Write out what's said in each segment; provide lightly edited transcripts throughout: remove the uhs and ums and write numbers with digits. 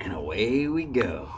And away we go.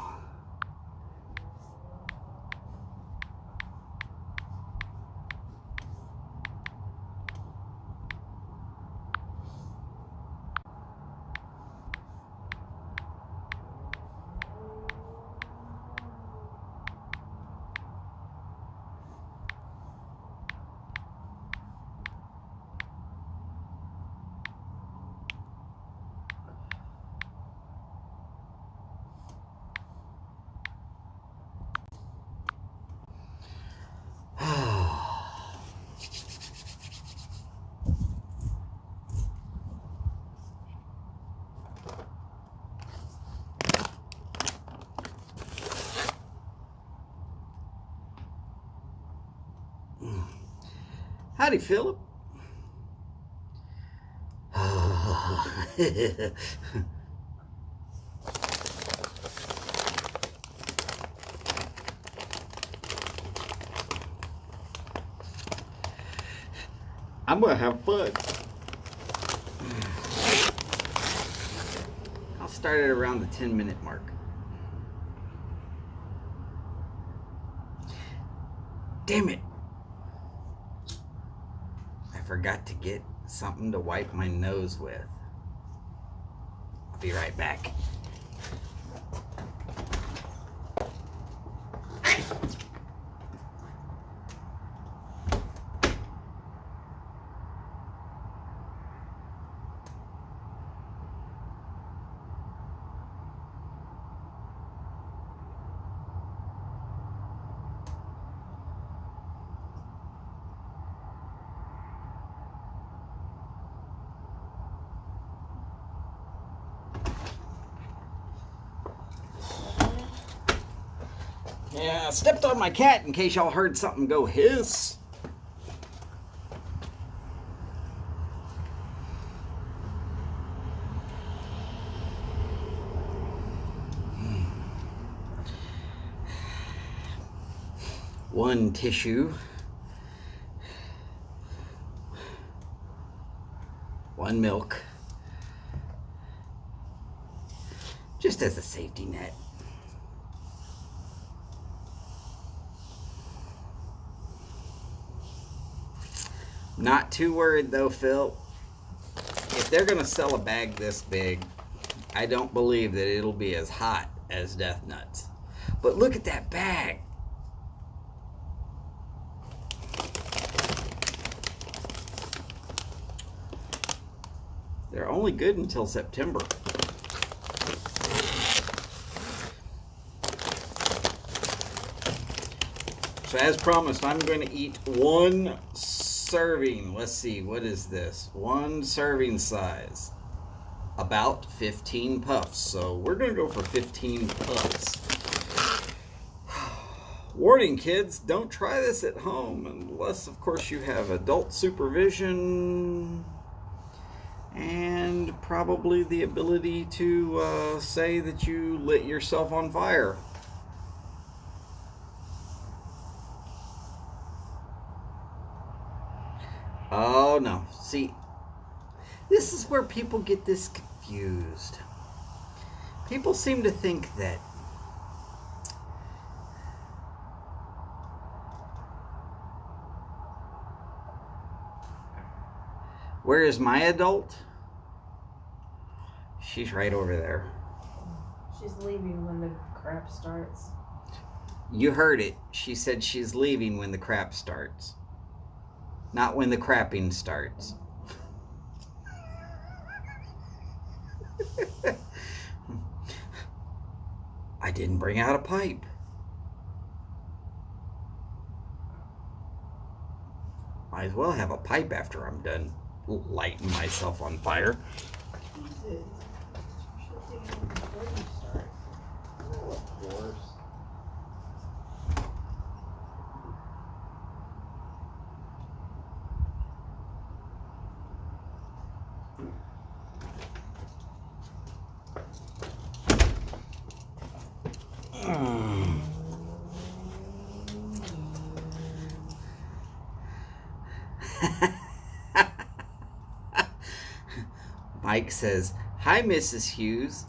Howdy, Philip. I'm gonna have fun. I'll start it around the 10-minute mark. Damn it. I forgot to get something to wipe my nose with. I'll be right back. Yeah, I stepped on my cat in case y'all heard something go hiss. One tissue. One milk. Just as a safety net. Not too worried though, Phil. If they're gonna sell a bag this big, I don't believe that it'll be as hot as Death Nuts. But look at that bag. They're only good until September. So as promised, I'm going to eat one serving. Let's see, what is this? One serving size. About 15 puffs. So we're going to go for 15 puffs. Warning, kids, don't try this at home unless, of course, you have adult supervision and probably the ability to say that you lit yourself on fire. Oh no, see, this is where people get this confused. People seem to think that where is my adult? She's right over there. She's leaving when the crap starts. You heard it. She said she's leaving when the crap starts. Not when the crapping starts. I didn't bring out a pipe. Might as well have a pipe after I'm done lighting myself on fire. Mike says, "Hi, Mrs. Hughes.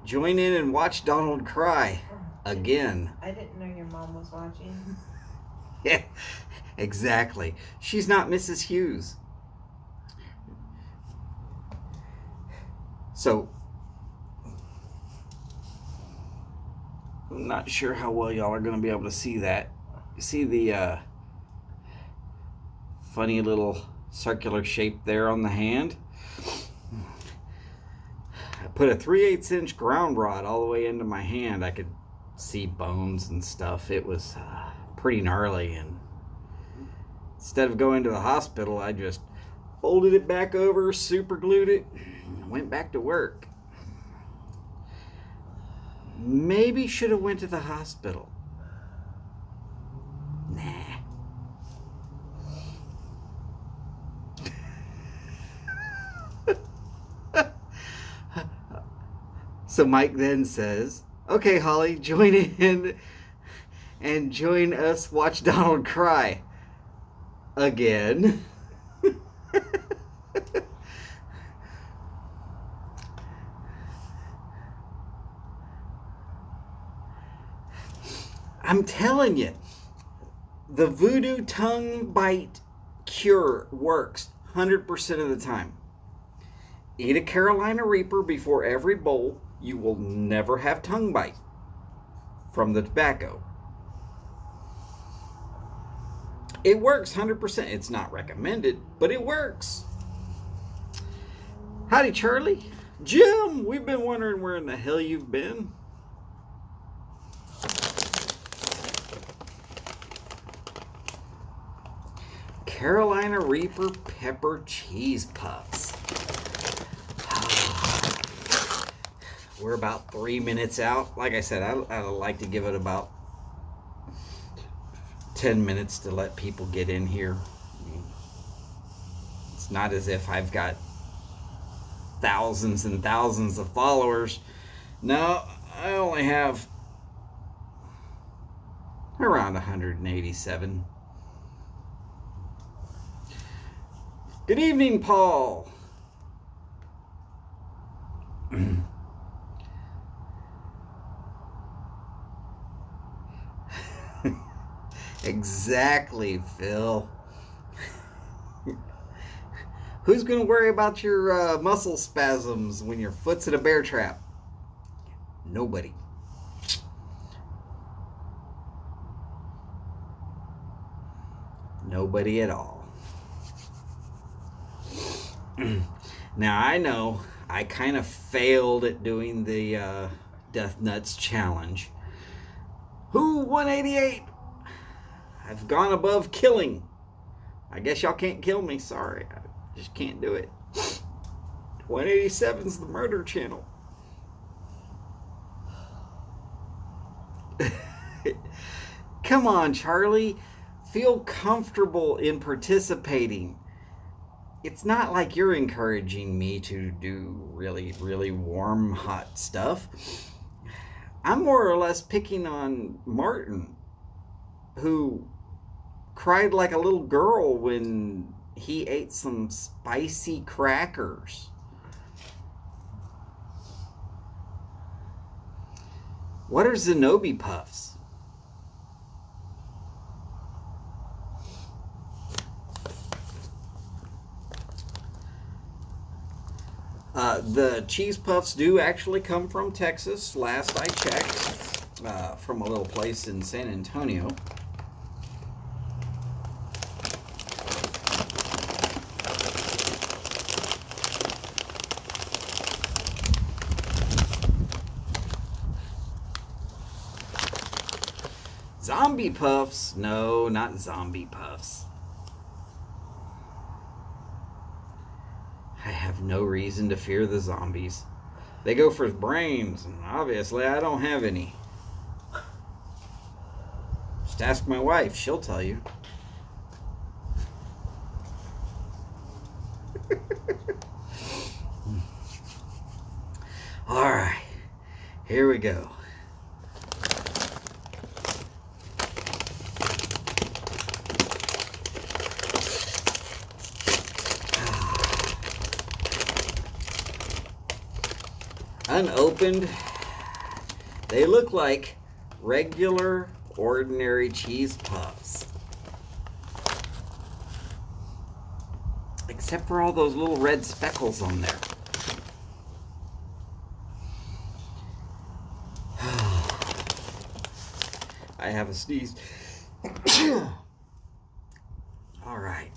Join in and watch Donald cry again. I didn't know your mom was watching. Yeah, exactly. She's not Mrs. Hughes. So, I'm not sure how well y'all are going to be able to see that. You see the funny little circular shape there on the hand? I put a 3/8 inch ground rod all the way into my hand. I could see bones and stuff. It was pretty gnarly, and instead of going to the hospital, I just folded it back over, super glued it, and went back to work. Maybe should have went to the hospital. Nah. So Mike then says, "Okay, Holly, join in and join us watch Donald cry again." I'm telling you, the voodoo tongue bite cure works 100% of the time. Eat a Carolina Reaper before every bowl. You will never have tongue bite from the tobacco. It works 100%. It's not recommended, but it works. Howdy, Charlie. Jim, we've been wondering where in the hell you've been. Carolina Reaper pepper cheese puffs. We're about 3 minutes out. Like I said, I like to give it about 10 minutes to let people get in here. It's not as if I've got thousands and thousands of followers. No, I only have around 187. Good evening, Paul. Exactly, Phil. Who's going to worry about your muscle spasms when your foot's in a bear trap? Nobody. Nobody at all. Now, I know I kind of failed at doing the Death Nuts challenge. Who 188? I've gone above killing. I guess y'all can't kill me. Sorry. I just can't do it. 187's the murder channel. Come on, Charlie. Feel comfortable in participating. It's not like you're encouraging me to do really, really warm, hot stuff. I'm more or less picking on Martin, who cried like a little girl when he ate some spicy crackers. What are Zenobie puffs? The cheese puffs do actually come from Texas, last I checked, from a little place in San Antonio. Zombie puffs? No, not zombie puffs. I have no reason to fear the zombies. They go for brains, and obviously I don't have any. Just ask my wife, she'll tell you. All right, here we go. Unopened They look like regular, ordinary cheese puffs. Except for all those little red speckles on there. I have a sneeze. All right.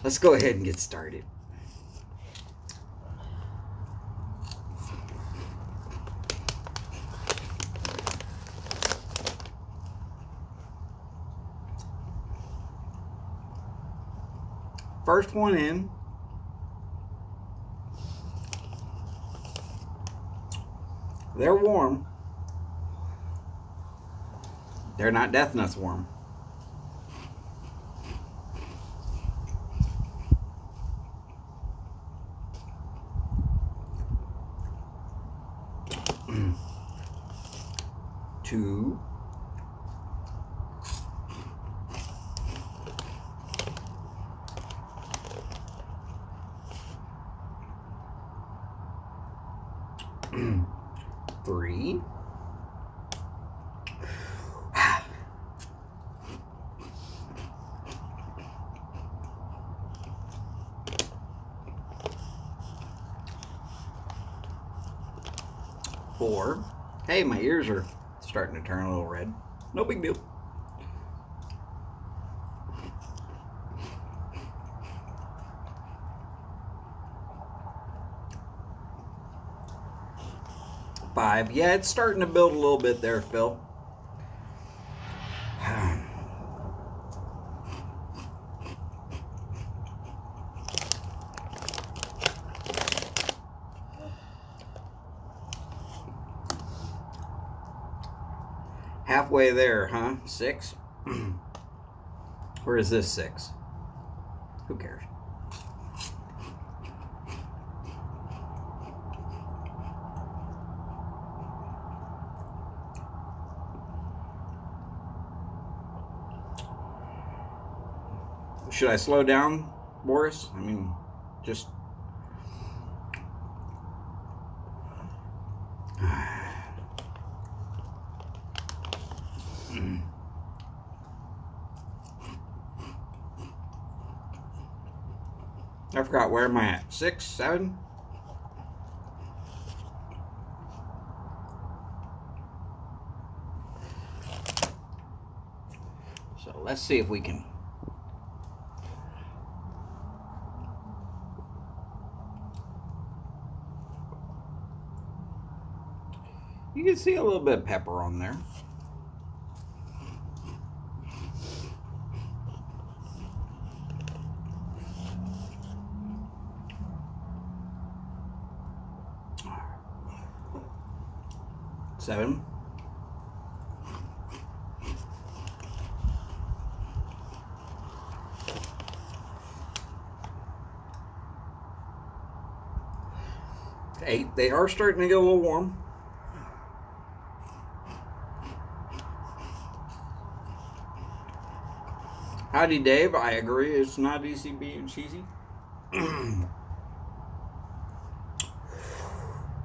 Let's go ahead and get started. First one in. They're warm. They're not Death Nuts warm. Two. Three. Four. Hey, my ears are starting to turn a little red. No big deal. Five. Yeah, it's starting to build a little bit there, Phil. Halfway there, huh? Six? Or is this six? Who cares? Should I slow down, Boris? I mean, just... I forgot, where am I at? 6, 7? So let's see if we can... You can see a little bit of pepper on there. Seven. Eight. They are starting to get a little warm. Howdy, Dave. I agree. It's not easy being cheesy.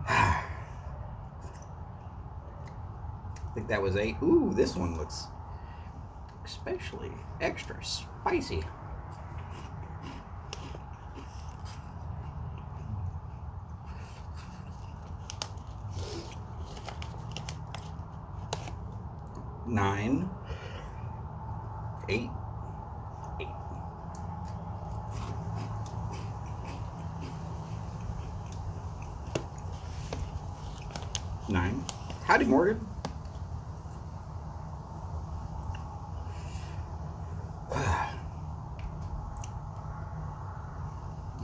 I think that was 8. Ooh, this one looks especially extra spicy. Nine. 8. 8. Nine. Howdy, Morgan.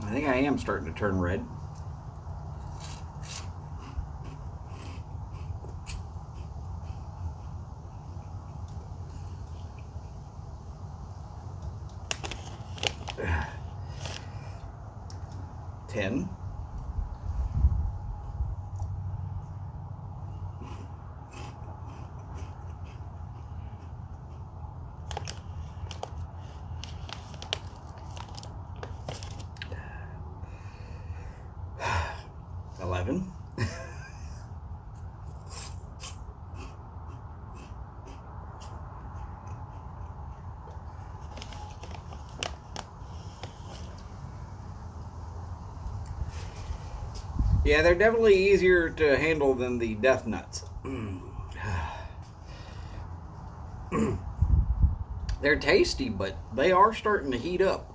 I think I am starting to turn red. Ten. 11. Yeah, they're definitely easier to handle than the Death Nuts. They're tasty, but they are starting to heat up.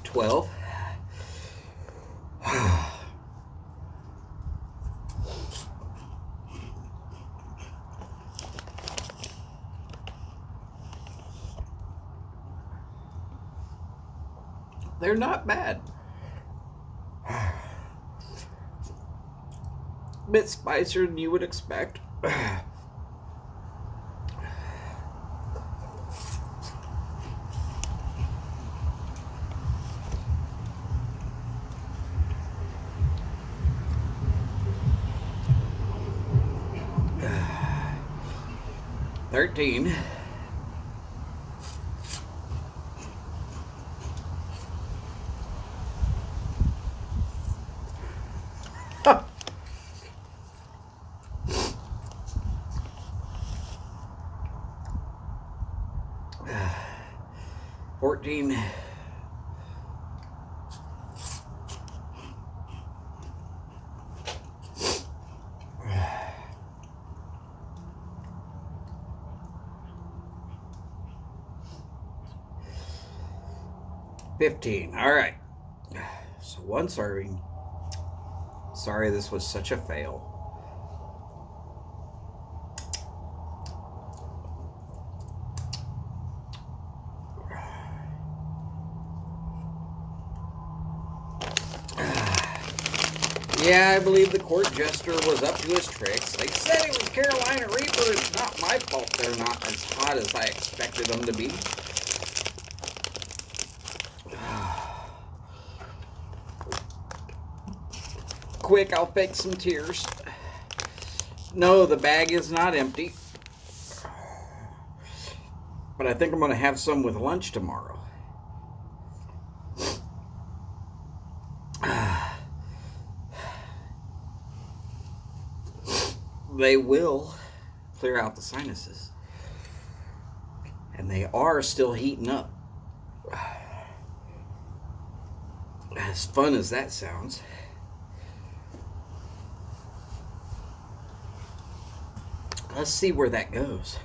12. They're not bad. Bit spicier than you would expect. $13. $14. $15. All right. So one serving. Sorry this was such a fail. Yeah, I believe the court jester was up to his tricks. They said it was Carolina Reaper. It's not my fault they're not as hot as I expected them to be. Quick, I'll fake some tears. No, the bag is not empty. But I think I'm going to have some with lunch tomorrow. They will clear out the sinuses. And they are still heating up. As fun as that sounds. Let's see where that goes.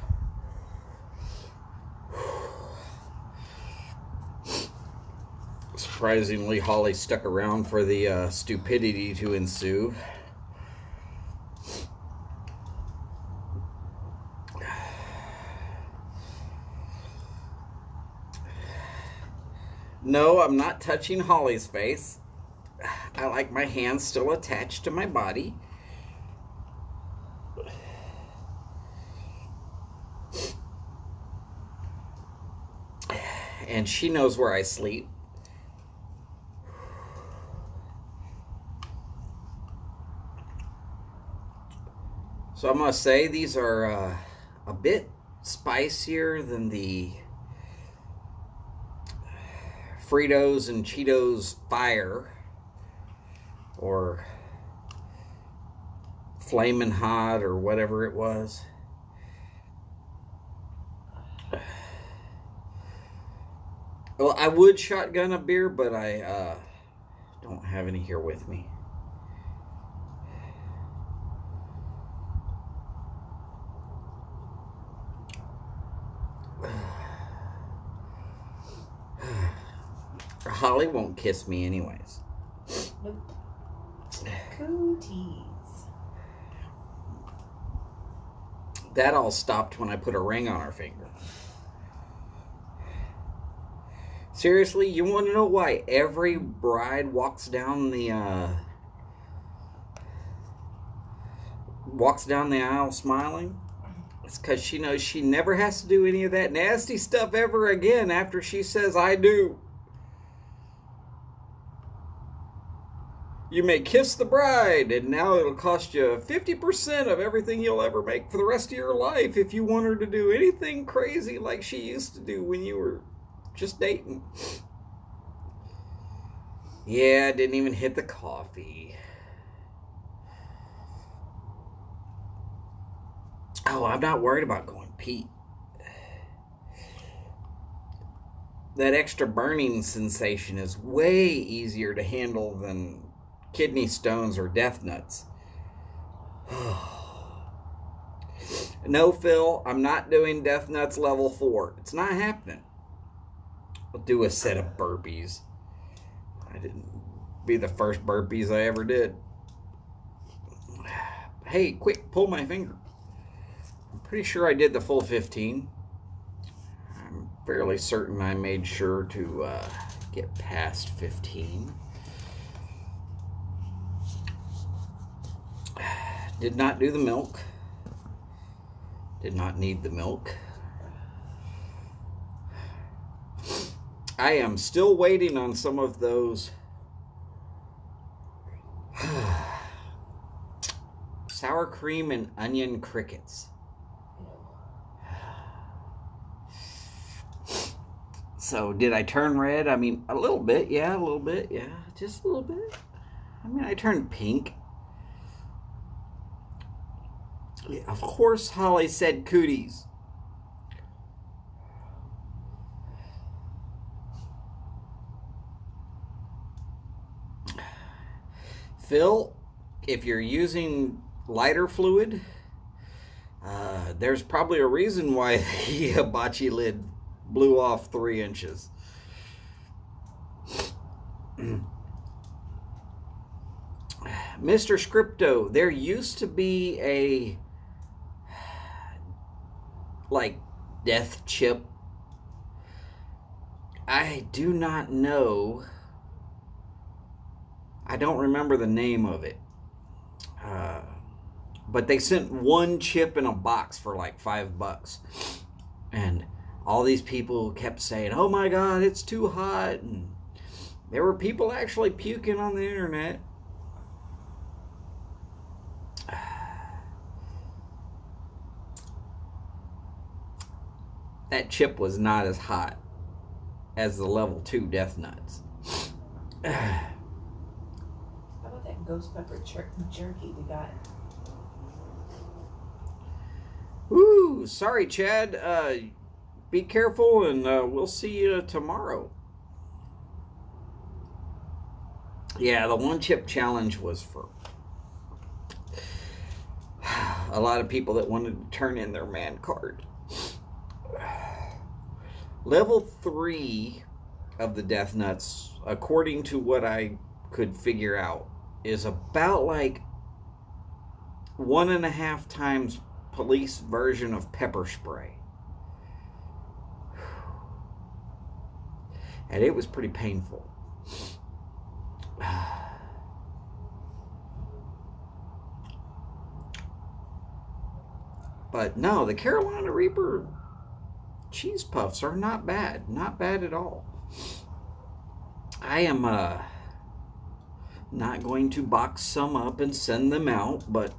Surprisingly, Holly stuck around for the stupidity to ensue. No, I'm not touching Holly's face. I like my hands still attached to my body. And she knows where I sleep. So I'm going to say these are a bit spicier than the Fritos and Cheetos Fire or Flamin' Hot or whatever it was. Well, I would shotgun a beer, but I don't have any here with me. Holly won't kiss me anyways. Nope. Cooties. That all stopped when I put a ring on her finger. Seriously, you want to know why every bride walks down the aisle smiling? It's because she knows she never has to do any of that nasty stuff ever again after she says, I do. You may kiss the bride, and now it'll cost you 50% of everything you'll ever make for the rest of your life if you want her to do anything crazy like she used to do when you were just dating. Yeah, I didn't even hit the coffee. Oh, I'm not worried about going Pete. That extra burning sensation is way easier to handle than kidney stones or death nuts. No, Phil, I'm not doing death nuts level 4. It's not happening. I'll do a set of burpees. I didn't be the first burpees I ever did. Hey, quick, pull my finger. I'm pretty sure I did the full 15. I'm fairly certain I made sure to get past 15. Did not do the milk. Did not need the milk. I am still waiting on some of those sour cream and onion crickets. So did I turn red? I mean, a little bit, yeah, just a little bit. I mean, I turned pink. Yeah, of course, Holly said cooties. Phil, if you're using lighter fluid, there's probably a reason why the hibachi lid blew off 3 inches. Mr. Scripto, there used to be a death chip. I do not know. I don't remember the name of it. But they sent 1 chip in a box for like $5. And all these people kept saying, oh my God, it's too hot. And there were people actually puking on the internet. That chip was not as hot as the level 2 death nuts. How about that ghost pepper jerky we got? Ooh, sorry, Chad. Be careful, and we'll see you tomorrow. Yeah, the 1 chip challenge was for a lot of people that wanted to turn in their man card. Level 3 of the death nuts, according to what I could figure out, is about like 1.5 times police version of pepper spray. And it was pretty painful. But no, the Carolina Reaper cheese puffs are not bad. Not bad at all. I am not going to box some up and send them out, but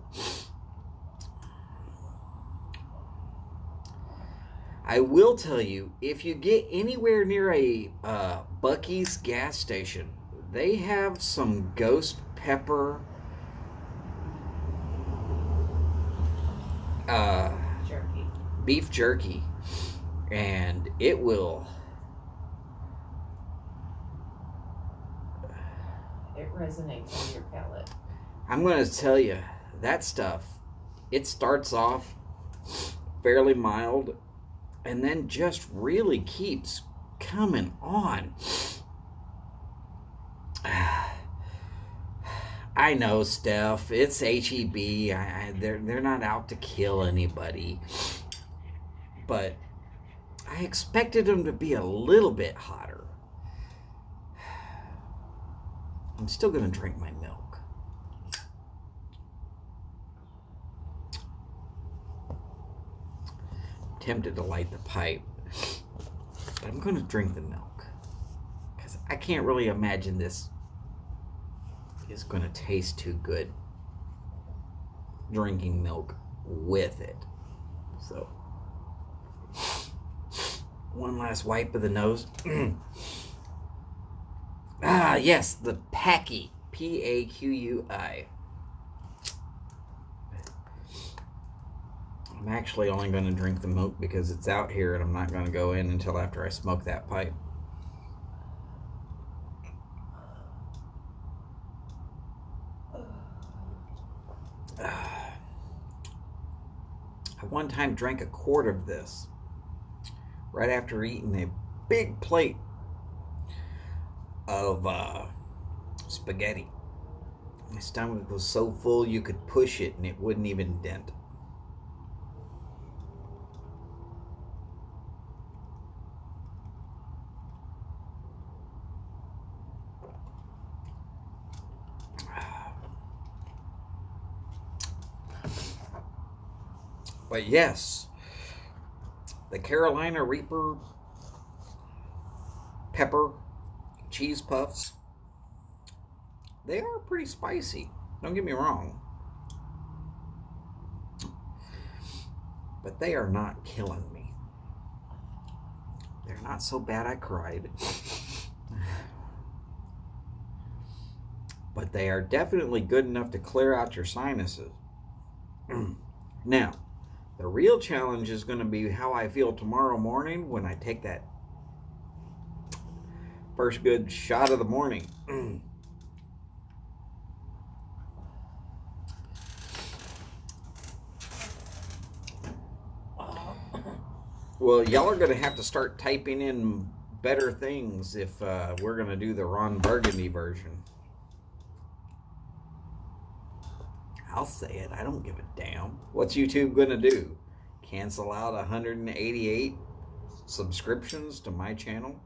I will tell you, if you get anywhere near a Buc-ee's gas station, they have some ghost pepper Jerky. beef jerky, and it will. It resonates on your palate. I'm going to tell you, that stuff, it starts off fairly mild and then just really keeps coming on. I know, Steph, it's HEB. They're not out to kill anybody. But I expected them to be a little bit hotter. I'm still going to drink my milk. I'm tempted to light the pipe, but I'm going to drink the milk because I can't really imagine this is going to taste too good drinking milk with it. So, one last wipe of the nose. Ah, yes, the Paqui. P-A-Q-U-I. I'm actually only going to drink the milk because it's out here and I'm not going to go in until after I smoke that pipe. I one time drank a quart of this right after eating a big plate of spaghetti. My stomach was so full you could push it and it wouldn't even dent. But yes, the Carolina Reaper pepper cheese puffs, they are pretty spicy. Don't get me wrong. But they are not killing me. They're not so bad I cried. But they are definitely good enough to clear out your sinuses. Now, the real challenge is going to be how I feel tomorrow morning when I take that first good shot of the morning. Well, y'all are going to have to start typing in better things if we're going to do the Ron Burgundy version. I'll say it. I don't give a damn. What's YouTube going to do? Cancel out 188 subscriptions to my channel?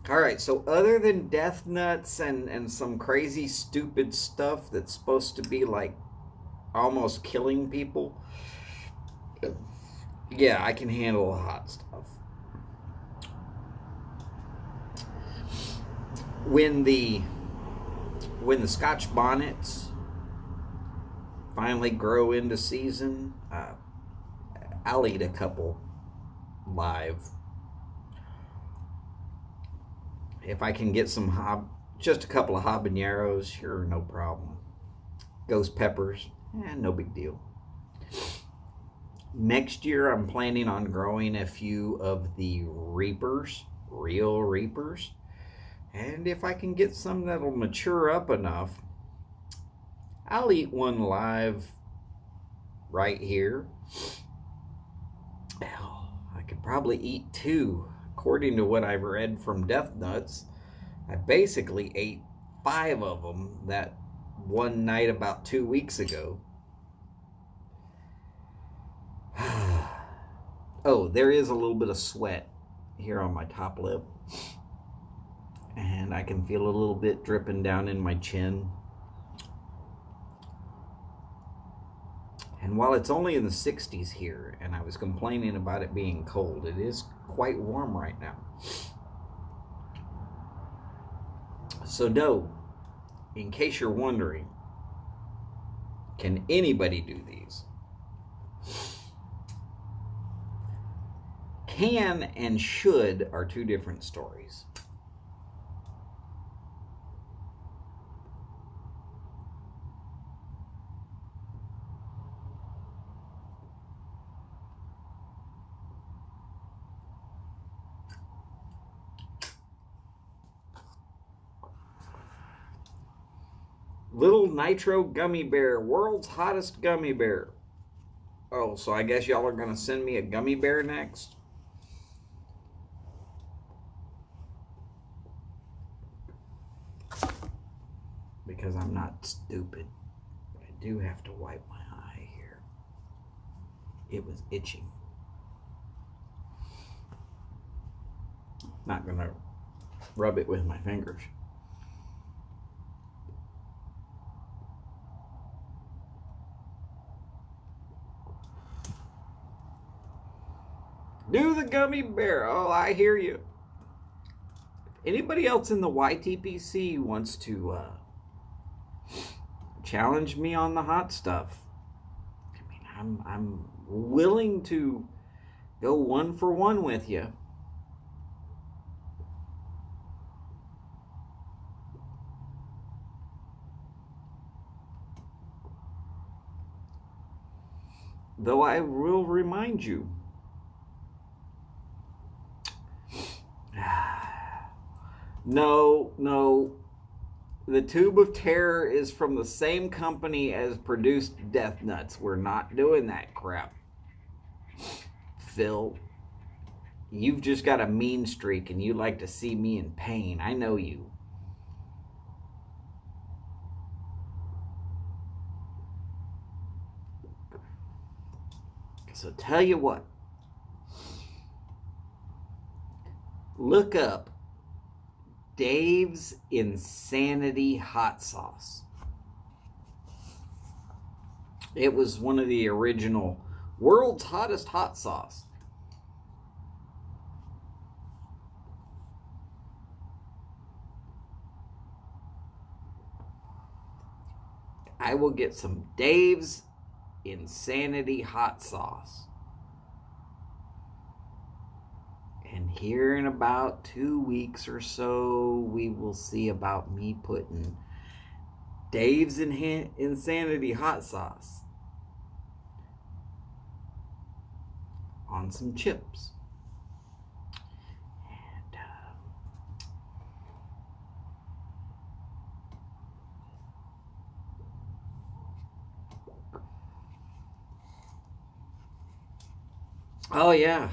Alright, so other than death nuts and some crazy stupid stuff that's supposed to be like almost killing people, yeah, I can handle the hot stuff. When the Scotch bonnets finally grow into season, I'll eat a couple live. If I can get just a couple of habaneros, sure, no problem. Ghost peppers, no big deal. Next year, I'm planning on growing a few of the Reapers, real Reapers. And if I can get some that'll mature up enough, I'll eat one live right here. Hell, I could probably eat two. According to what I've read from Death Nuts, I basically ate 5 of them that one night about 2 weeks ago. Oh, there is a little bit of sweat here on my top lip. And I can feel a little bit dripping down in my chin. And while it's only in the 60s here, and I was complaining about it being cold, it is quite warm right now. So no, in case you're wondering, can anybody do these? Can and should are two different stories. Little Nitro Gummy Bear, world's hottest gummy bear. Oh, so I guess y'all are going to send me a gummy bear next? Because I'm not stupid. But I do have to wipe my eye here. It was itching. Not going to rub it with my fingers. Do the gummy bear. Oh, I hear you. If Anybody else in the YTPC wants to challenge me on the hot stuff? I mean, I'm willing to go 1-for-1 with you. Though I will remind you, no, the Tube of Terror is from the same company as produced Death Nuts. We're not doing that crap. Phil, you've just got a mean streak and you like to see me in pain. I know you. So tell you what, look up Dave's Insanity Hot Sauce. It was one of the original world's hottest hot sauce. I will get some Dave's Insanity Hot Sauce. And here in about 2 weeks or so, we will see about me putting Dave's Insanity Hot Sauce on some chips. Oh yeah,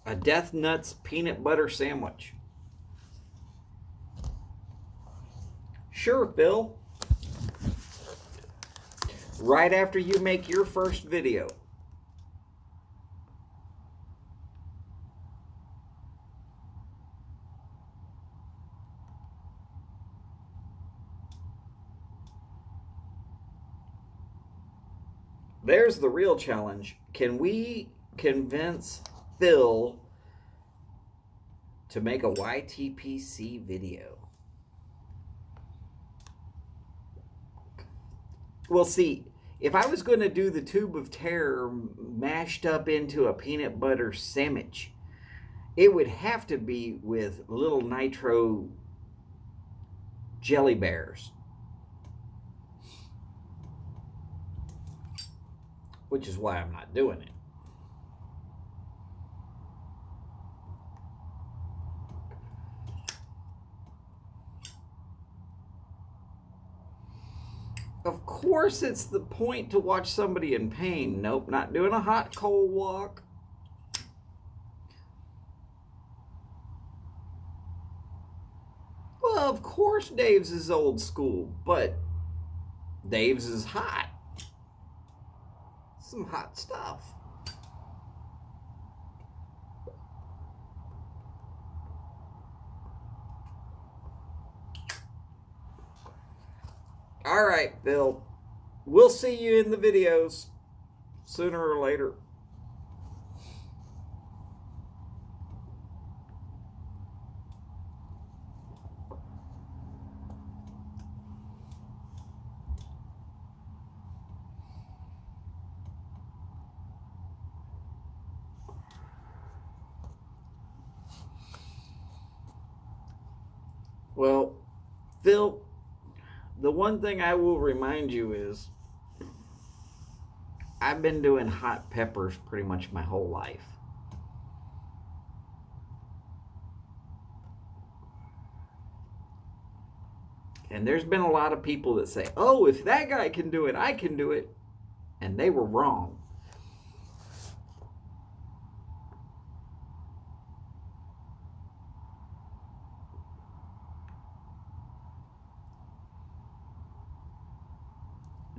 a Death Nuts peanut butter sandwich. Sure, Phil. Right after you make your first video. There's the real challenge. Can we convince Phil to make a YTPC video? Well, see, if I was going to do the Tube of Terror mashed up into a peanut butter sandwich, it would have to be with little nitro jelly bears, which is why I'm not doing it. Of course, it's the point to watch somebody in pain. Nope, not doing a hot cold walk. Well, of course Dave's is old school, but Dave's is hot. Some hot stuff. All right, Phil. We'll see you in the videos sooner or later. Well, Phil, the one thing I will remind you is I've been doing hot peppers pretty much my whole life. And there's been a lot of people that say, oh, if that guy can do it, I can do it. And they were wrong.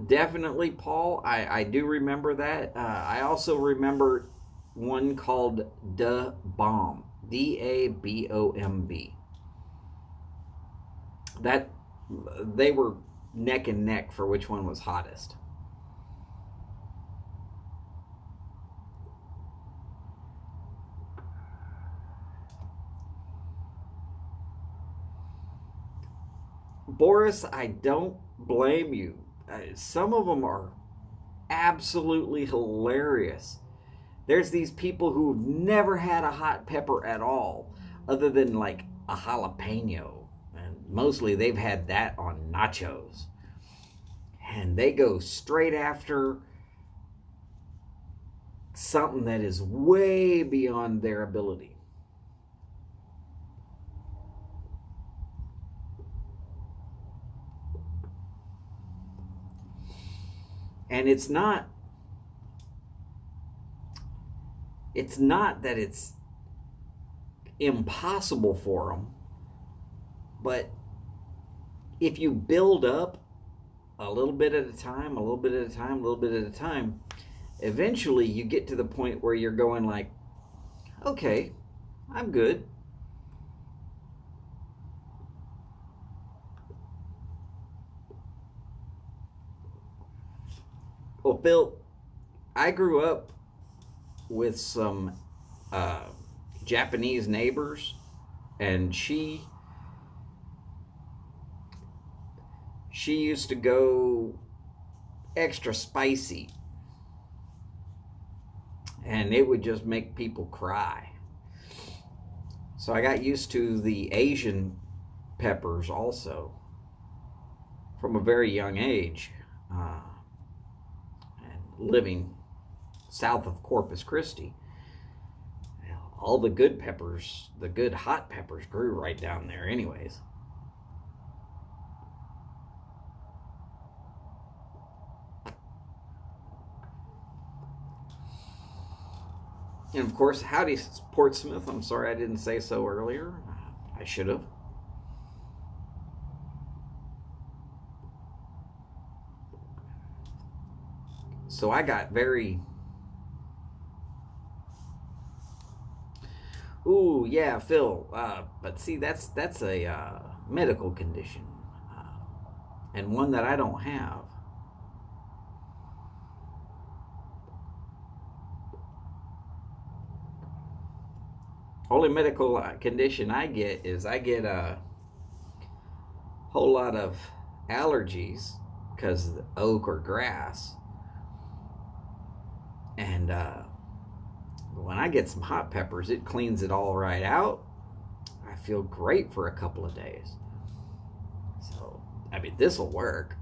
Definitely, Paul. I do remember that. I also remember one called Da Bomb. DABOMB. That they were neck and neck for which one was hottest. Boris, I don't blame you. Some of them are absolutely hilarious. There's these people who've never had a hot pepper at all, other than like a jalapeno. And mostly they've had that on nachos. And they go straight after something that is way beyond their ability. And it's not that it's impossible for them, but if you build up a little bit at a time, a little bit at a time, a little bit at a time, eventually you get to the point where you're going like, okay, I'm good. Well, Phil, I grew up with some Japanese neighbors, and she used to go extra spicy, and it would just make people cry. So I got used to the Asian peppers also from a very young age, and living south of Corpus Christi. All the good peppers, the good hot peppers, grew right down there anyways. And of course, howdy Portsmouth. I'm sorry I didn't say so earlier. I should have. So I got very... Ooh, yeah, Phil. But see, that's a medical condition, and one that I don't have. Only medical condition I get is I get a whole lot of allergies because of the oak or grass, and when I get some hot peppers, it cleans it all right out. I feel great for a couple of days. So, I mean, this will work.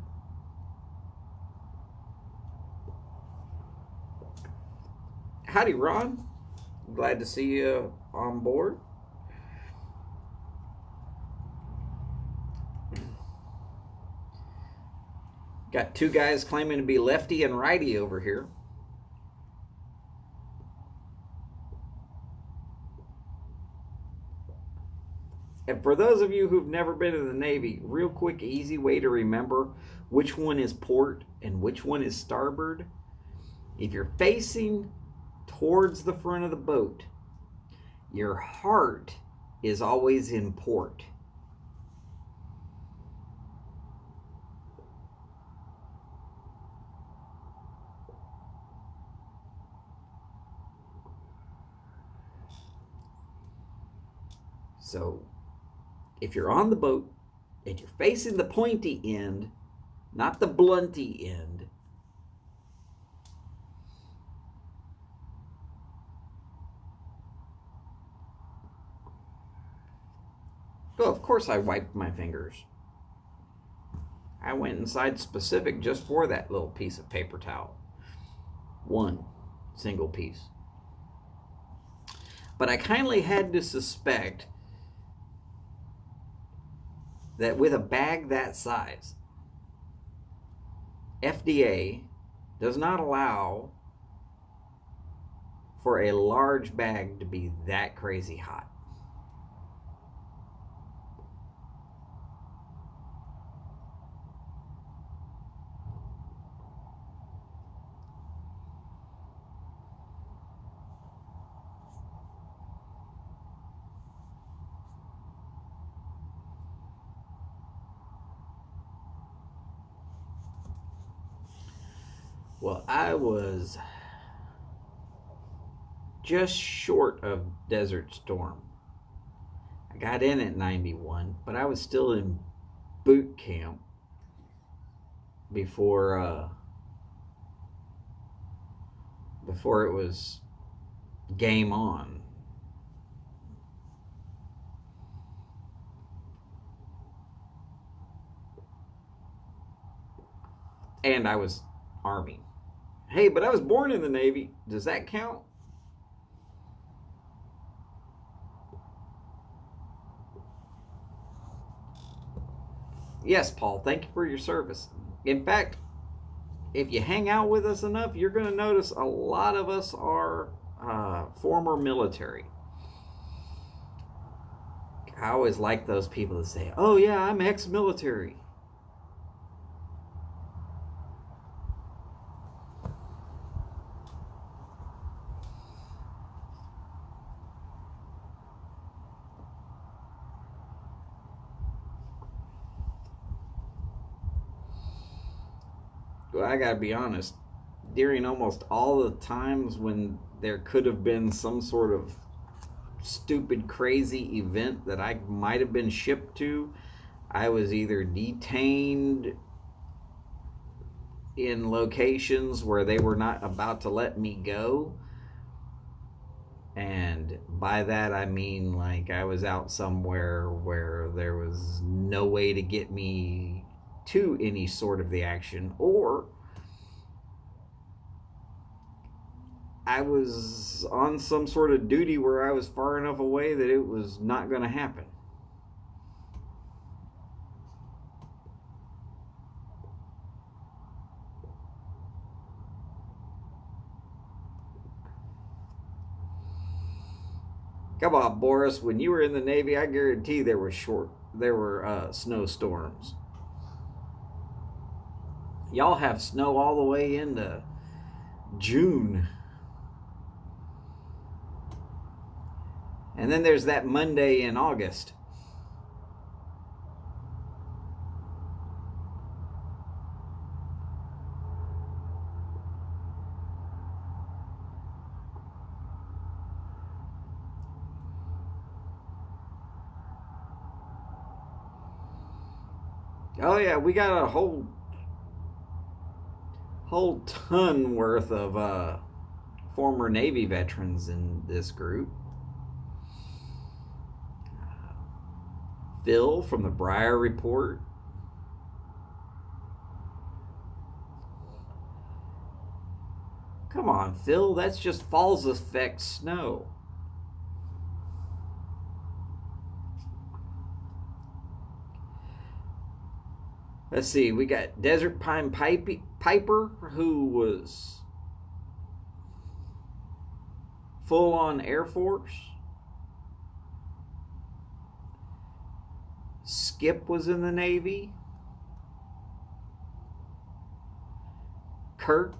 Howdy, Ron. Glad to see you on board. Got two guys claiming to be lefty and righty over here. And for those of you who've never been in the Navy, real quick, easy way to remember which one is port and which one is starboard. If you're facing towards the front of the boat, your heart is always in port. So, if you're on the boat and you're facing the pointy end, not the blunty end, well, of course I wiped my fingers. I went inside specific just for that little piece of paper towel. One single piece. But I kindly had to suspect that with a bag that size, FDA does not allow for a large bag to be that crazy hot. Well, I was just short of Desert Storm. I got in at 91, but I was still in boot camp before before it was game on. And I was Army. Hey, but I was born in the Navy. Does that count? Yes, Paul, thank you for your service. In fact, if you hang out with us enough, you're going to notice a lot of us are former military. I always like those people that say, oh, yeah, I'm ex military. Well, I got to be honest, during almost all the times when there could have been some sort of stupid, crazy event that I might have been shipped to, I was either detained in locations where they were not about to let me go. And by that, I mean like I was out somewhere where there was no way to get me to any sort of the action, or I was on some sort of duty where I was far enough away that it was not going to happen. Come on, Boris. When you were in the Navy, I guarantee there were snowstorms. Y'all have snow all the way into June. And then there's that Monday in August. Oh yeah, we got a whole ton worth of former Navy veterans in this group. Phil from the Breyer Report. Come on, Phil, that's just Falls Effect snow. Let's see, we got Desert Pine Piper, who was full on Air Force. Skip was in the Navy. Kurt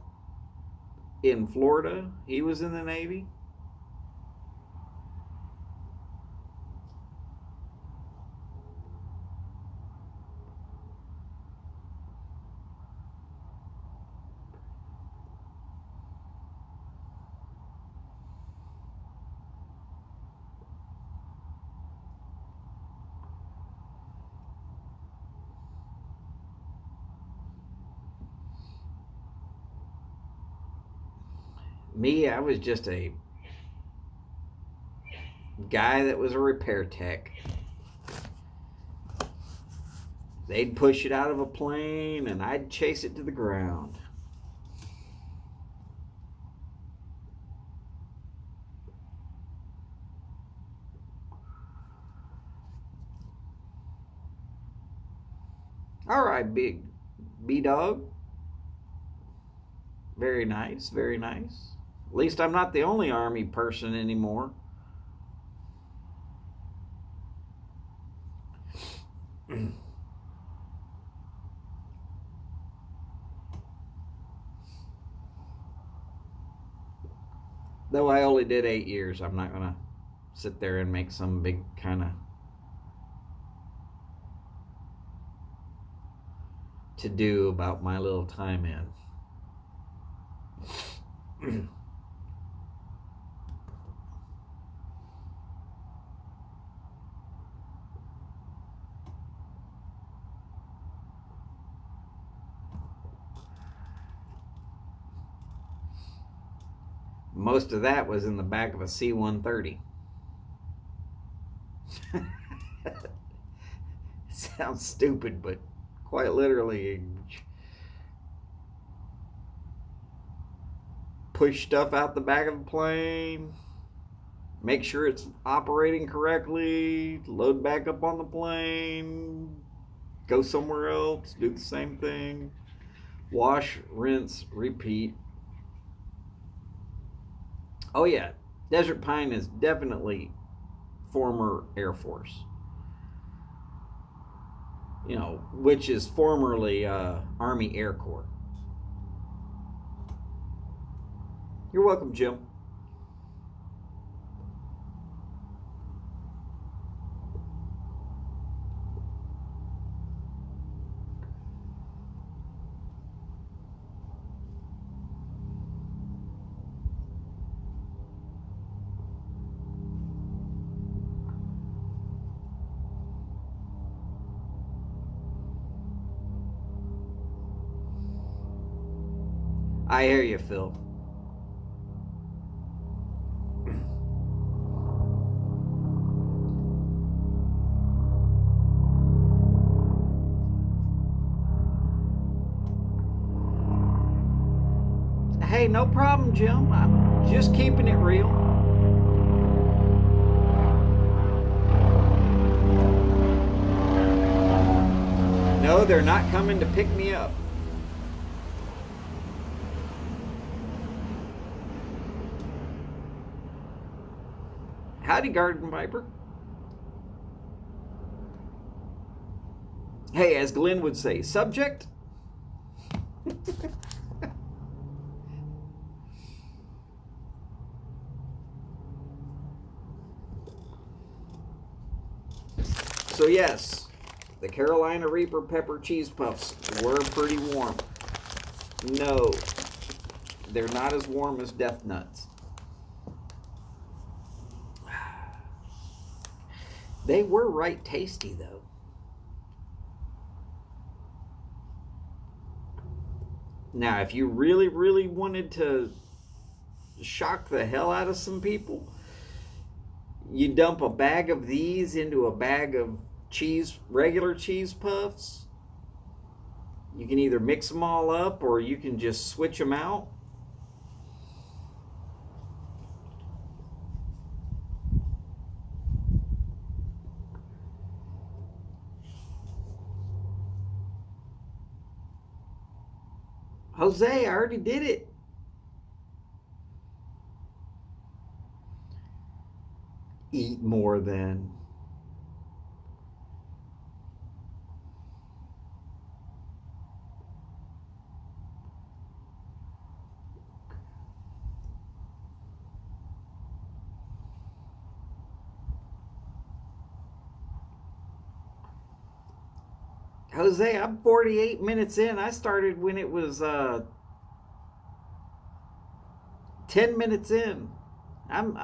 in Florida, he was in the Navy. Me, I was just a guy that was a repair tech. They'd push it out of a plane and I'd chase it to the ground. All right, big B-Dog. Very nice, very nice. At least I'm not the only Army person anymore. Though I only did 8 years, I'm not going to sit there and make some big kind of to do about my little time in. Most of that was in the back of a C-130. Sounds stupid, but quite literally, push stuff out the back of the plane, make sure it's operating correctly, load back up on the plane, go somewhere else, do the same thing, wash, rinse, repeat. Oh yeah, Desert Pine is definitely former Air Force. You know, which is formerly Army Air Corps. You're welcome, Jim. I hear you, Phil. Hey, no problem, Jim. I'm just keeping it real. No, they're not coming to pick me up. Howdy, Garden Viper. Hey, as Glenn would say, subject? So yes, the Carolina Reaper pepper cheese puffs were pretty warm. No, they're not as warm as Death Nuts. They were right tasty, though. Now, if you really, really wanted to shock the hell out of some people, you dump a bag of these into a bag of regular cheese puffs. You can either mix them all up or you can just switch them out. Jose, I already did it. Eat more then. Jose, I'm 48 minutes in. I started when it was 10 minutes in. I'm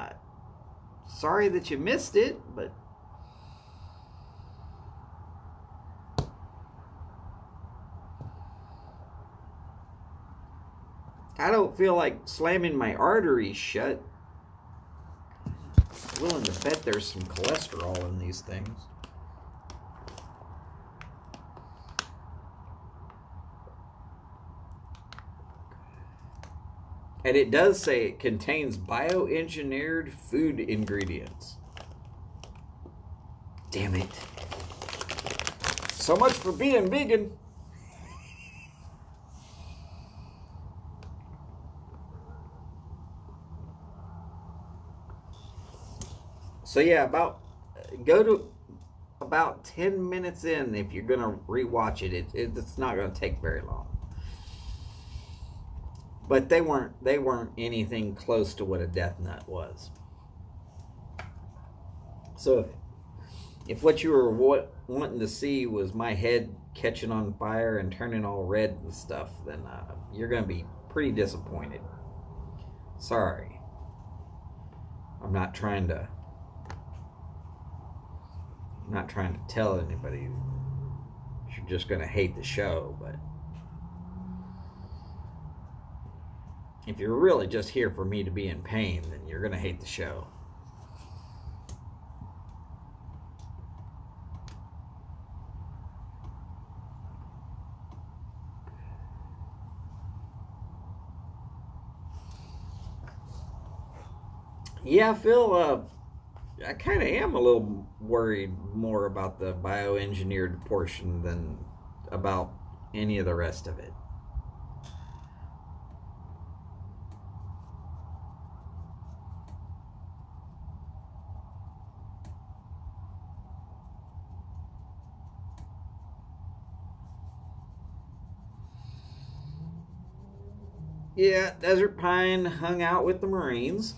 sorry that you missed it, but I don't feel like slamming my arteries shut. I'm willing to bet there's some cholesterol in these things. And it does say it contains bioengineered food ingredients. Damn it. So much for being vegan. So yeah, go to about 10 minutes in if you're going to rewatch it. It's not going to take very long. But they weren't anything close to what a Death Nut was. So if what you were wanting to see was my head catching on fire and turning all red and stuff, then you're going to be pretty disappointed. Sorry. I'm not trying to tell anybody you're just going to hate the show, but If you're really just here for me to be in pain, then you're going to hate the show. Yeah, Phil, I kind of am a little worried more about the bioengineered portion than about any of the rest of it. Yeah, Desert Pine hung out with the Marines.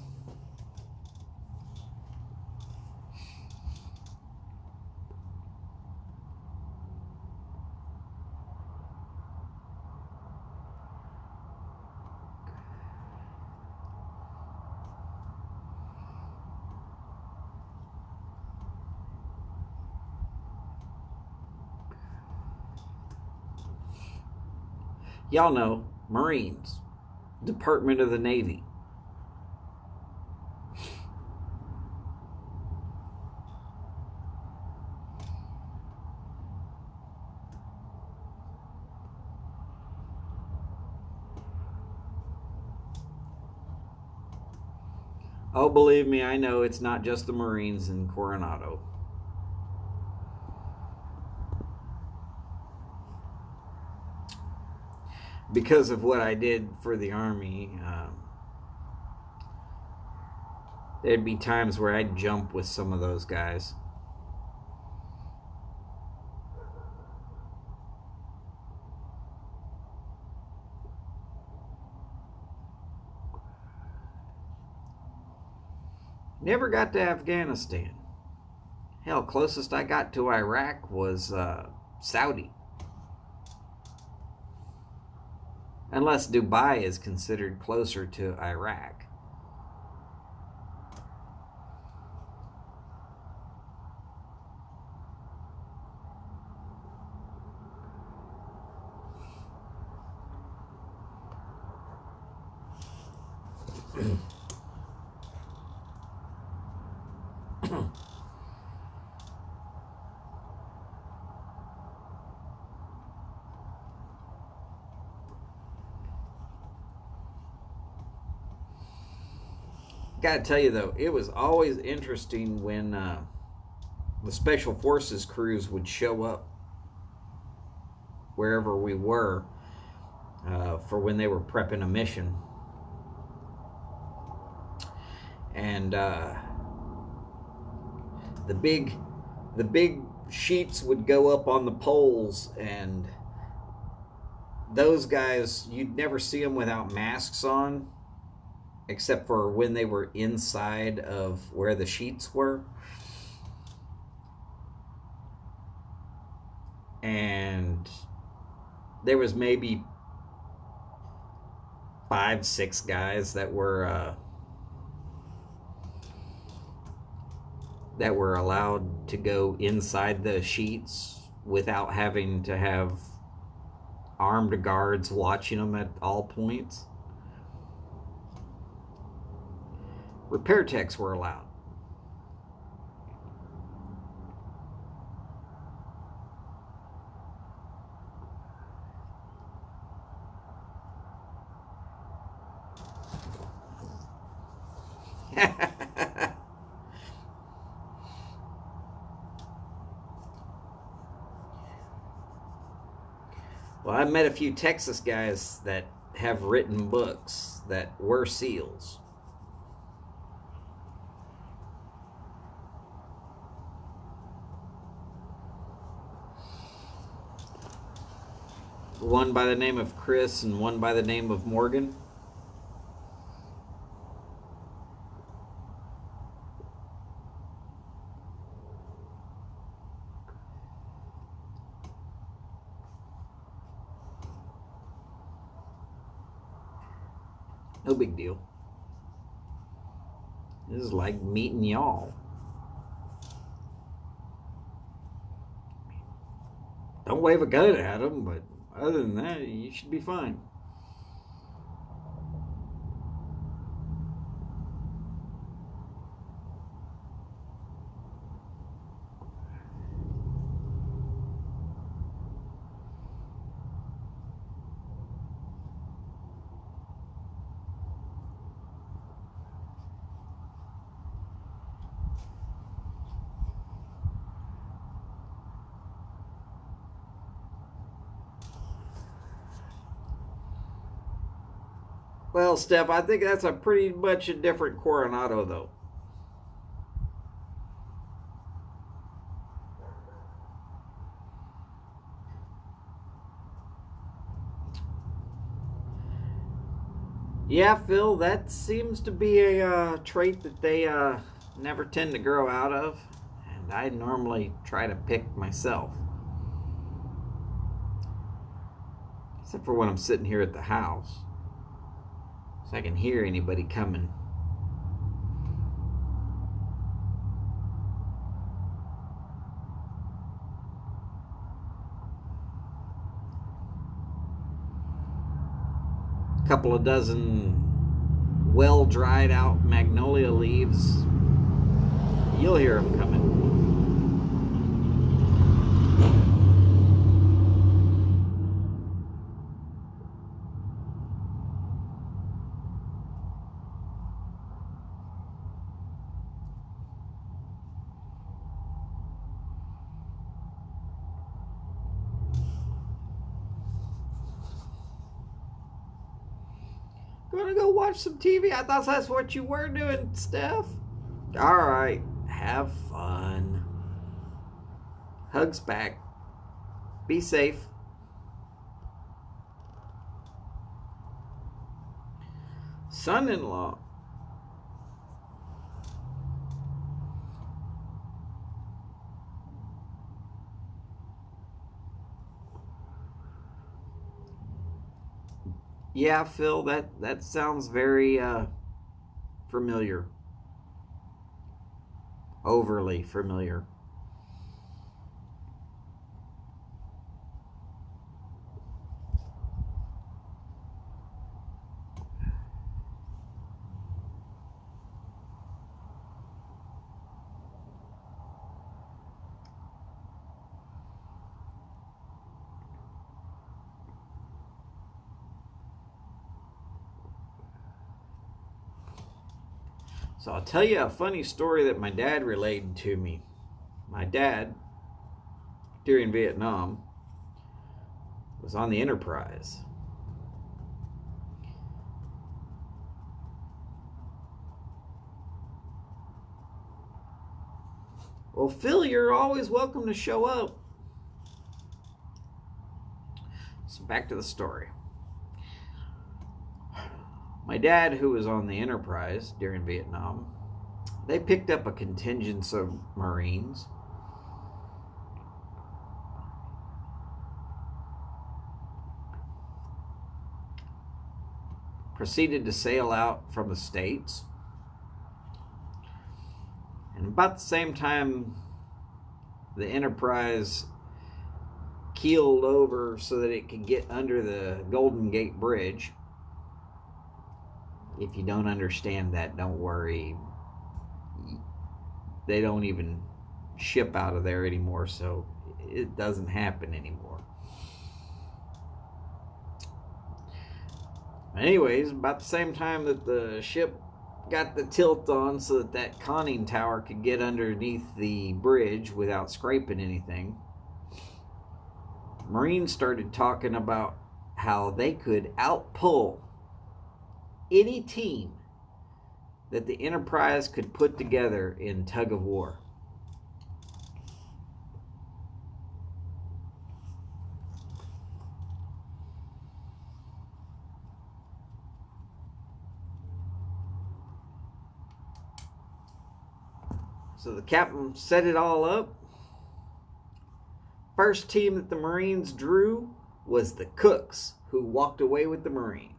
Y'all know, Marines, Department of the Navy. Oh, believe me, I know it's not just the Marines in Coronado. Because of what I did for the Army, there'd be times where I'd jump with some of those guys. Never got to Afghanistan. Hell, closest I got to Iraq was Saudi. Unless Dubai is considered closer to Iraq. Gotta tell you though, it was always interesting when the Special Forces crews would show up wherever we were for when they were prepping a mission. And the big sheets would go up on the poles, and those guys, you'd never see them without masks on, except for when they were inside of where the sheets were. And there was maybe 5-6 guys that were allowed to go inside the sheets without having to have armed guards watching them at all points. Repair techs were allowed. Well, I met a few Texas guys that have written books that were SEALs. One by the name of Chris and one by the name of Morgan. No big deal. This is like meeting y'all. Don't wave a gun at them, but other than that, you should be fine. Well, Steph, I think that's a pretty much a different Coronado, though. Yeah, Phil, that seems to be a trait that they never tend to grow out of, and I normally try to pick myself. Except for when I'm sitting here at the house, so I can hear anybody coming. A couple of dozen well dried out magnolia leaves. You'll hear them coming. Gonna go watch some TV? I thought that's what you were doing, Steph. All right, have fun. Hugs back. Be safe. Son-in-law. Yeah, Phil, that sounds very familiar. Overly familiar. So I'll tell you a funny story that my dad related to me. My dad, during Vietnam, was on the Enterprise. Well, Phil, you're always welcome to show up. So back to the story. My dad, who was on the Enterprise during Vietnam, they picked up a contingent of Marines. Proceeded to sail out from the States. And about the same time the Enterprise keeled over so that it could get under the Golden Gate Bridge. If you don't understand that, don't worry. They don't even ship out of there anymore, so it doesn't happen anymore. Anyways, about the same time that the ship got the tilt on so that that conning tower could get underneath the bridge without scraping anything, Marines started talking about how they could outpull any team that the Enterprise could put together in tug of war. So the captain set it all up. First team that the Marines drew was the Cooks, who walked away with the Marines.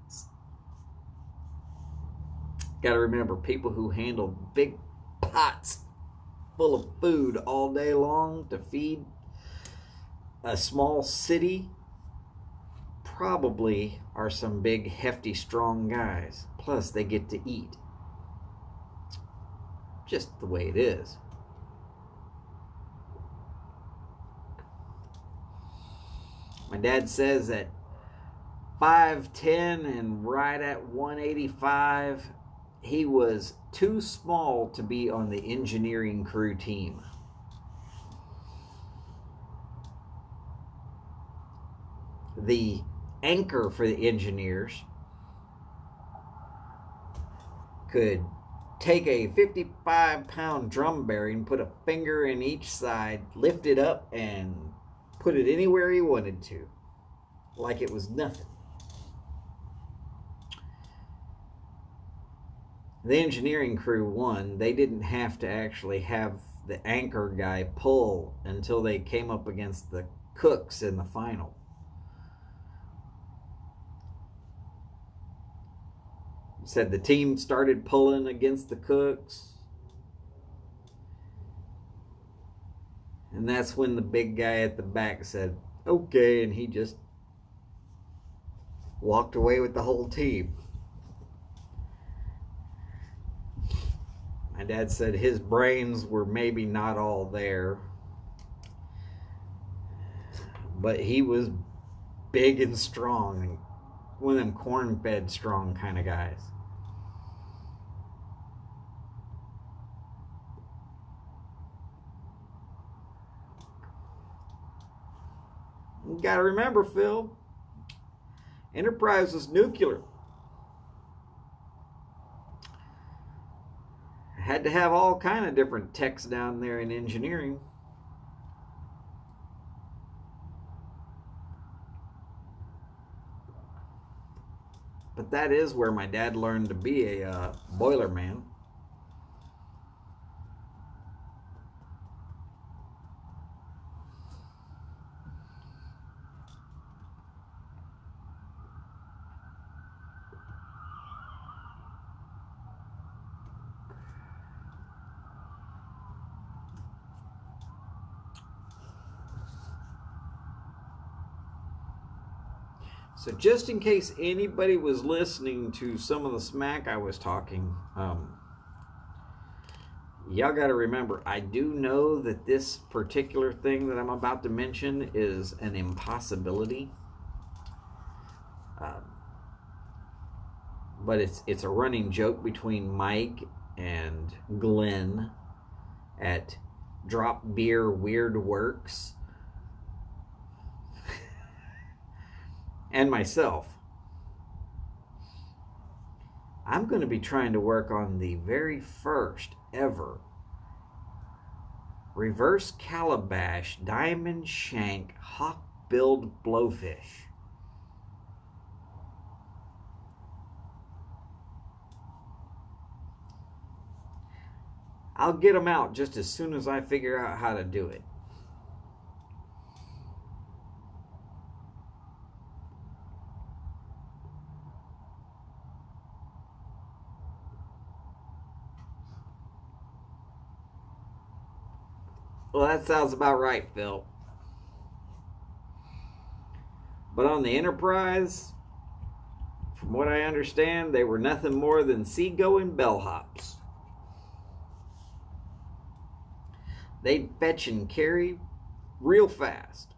Got to remember, people who handle big pots full of food all day long to feed a small city probably are some big, hefty, strong guys. Plus, they get to eat. Just the way it is. My dad says that 5'10" and right at 185, he was too small to be on the engineering crew team. The anchor for the engineers could take a 55-pound drum bearing, put a finger in each side, lift it up, and put it anywhere he wanted to, like it was nothing. The engineering crew won. They didn't have to actually have the anchor guy pull until they came up against the Cooks in the final. Said the team started pulling against the Cooks, and that's when the big guy at the back said, okay, and he just walked away with the whole team. My dad said his brains were maybe not all there, but he was big and strong, one of them corn-fed strong kind of guys. You gotta remember, Phil, Enterprise was nuclear. Had to have all kind of different techs down there in engineering. But that is where my dad learned to be a boiler man. So just in case anybody was listening to some of the smack I was talking, y'all got to remember, I do know that this particular thing that I'm about to mention is an impossibility. But it's a running joke between Mike and Glenn at Drop Beer Weird Works and myself. I'm going to be trying to work on the very first ever reverse calabash diamond shank hawk-billed blowfish. I'll get them out just as soon as I figure out how to do it. Well, that sounds about right, Phil. But on the Enterprise, from what I understand, they were nothing more than seagoing bellhops. They'd fetch and carry real fast.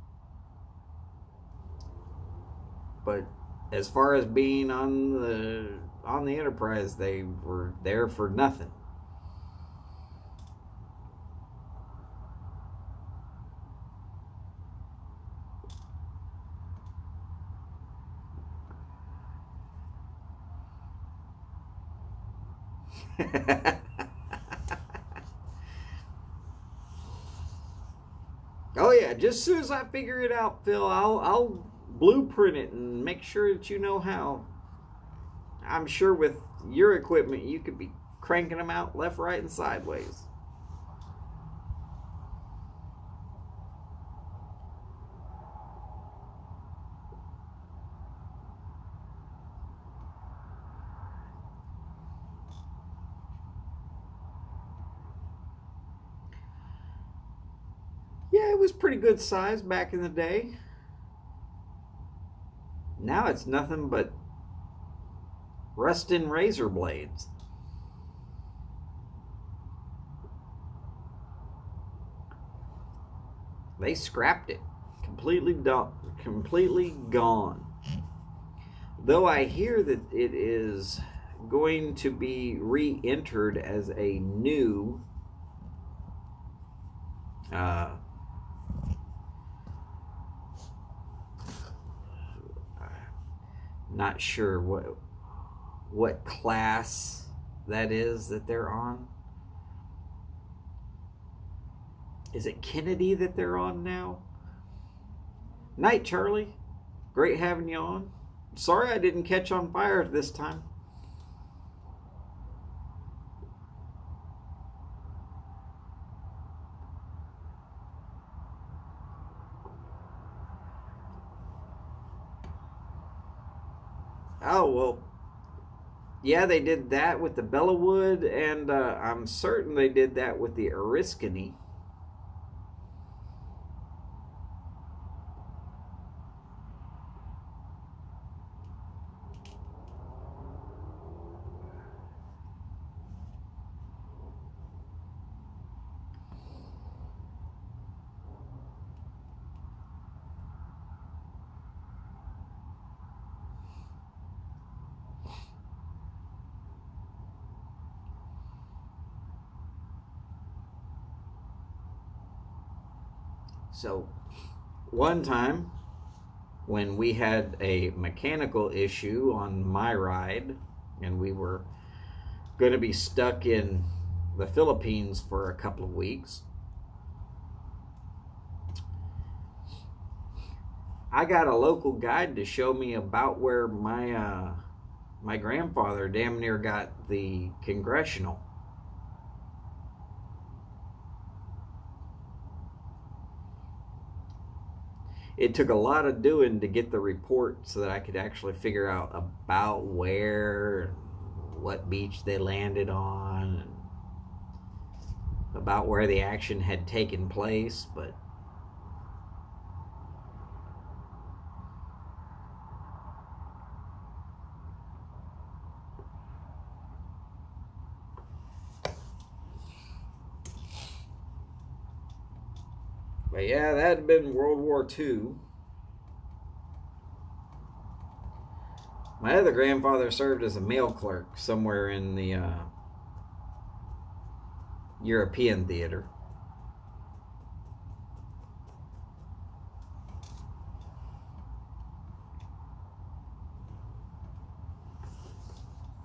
But as far as being on the Enterprise, they were there for nothing. Oh yeah, just as soon as I figure it out, Phil, I'll blueprint it and make sure that you know how. I'm sure with your equipment you could be cranking them out left, right, and sideways. Yeah, it was pretty good size back in the day. Now it's nothing but rusting razor blades. They scrapped it. Completely gone. Though I hear that it is going to be re-entered as a new not sure what class that is that they're on. Is it Kennedy that they're on now? Night, Charlie. Great having you on. Sorry I didn't catch on fire this time. Oh, well, yeah, they did that with the Bellawood, and I'm certain they did that with the Oriskany. So, one time when we had a mechanical issue on my ride and we were going to be stuck in the Philippines for a couple of weeks, I got a local guide to show me about where my grandfather damn near got the congressional. It took a lot of doing to get the report so that I could actually figure out about where, what beach they landed on, and about where the action had taken place. But yeah, that had been World War II. My other grandfather served as a mail clerk somewhere in the European theater.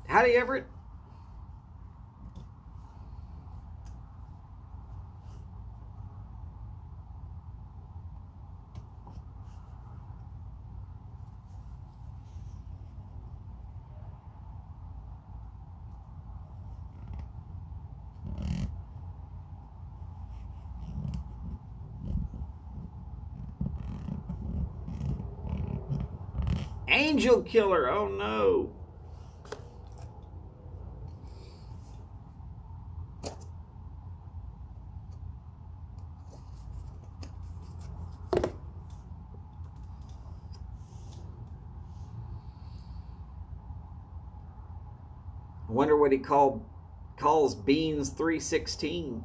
Howdy, Everett. Angel Killer, oh no. I wonder what he calls Beans 316.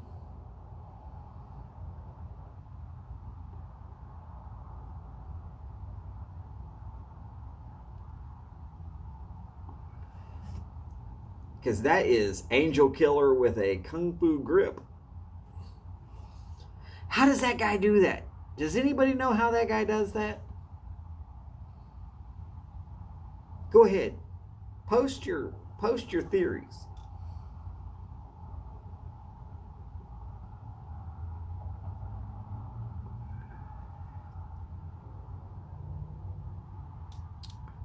Because that is Angel Killer with a Kung Fu grip. How does that guy do that? Does anybody know how that guy does that? Go ahead. Post your theories.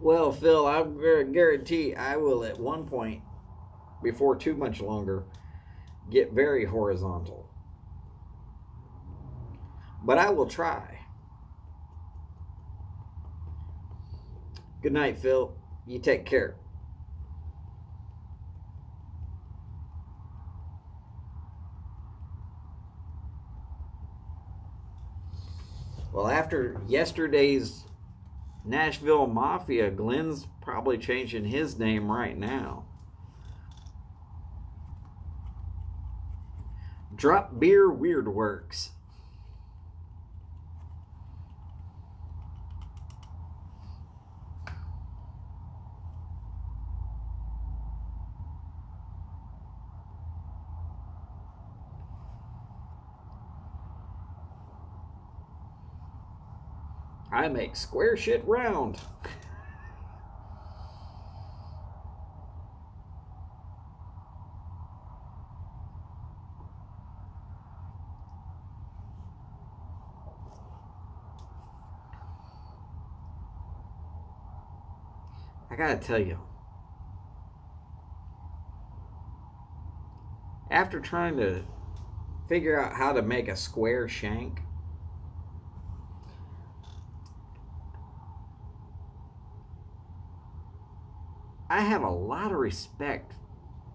Well, Phil, I guarantee I will at one point, before too much longer, get very horizontal. But I will try. Good night, Phil. You take care. Well, after yesterday's Nashville Mafia, Glenn's probably changing his name right now. Drop Beer Weird Works. I make square shit round. I gotta tell you, after trying to figure out how to make a square shank, I have a lot of respect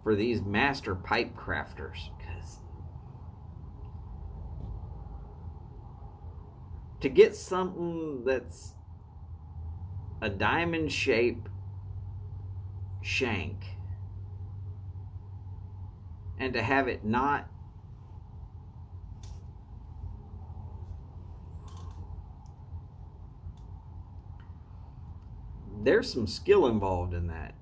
for these master pipe crafters, because to get something that's a diamond shape shank and to have it not there's some skill involved in that.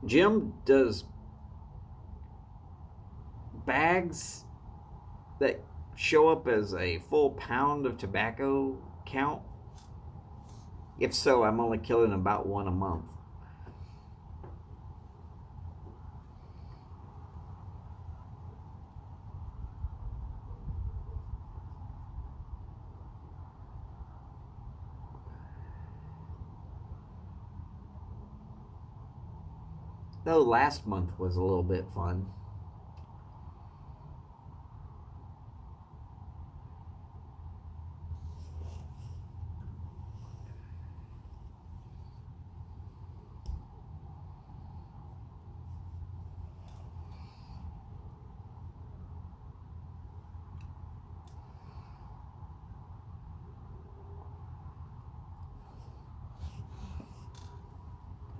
Jim does bags that show up as a full pound of tobacco count? If so, I'm only killing about one a month. Though last month was a little bit fun.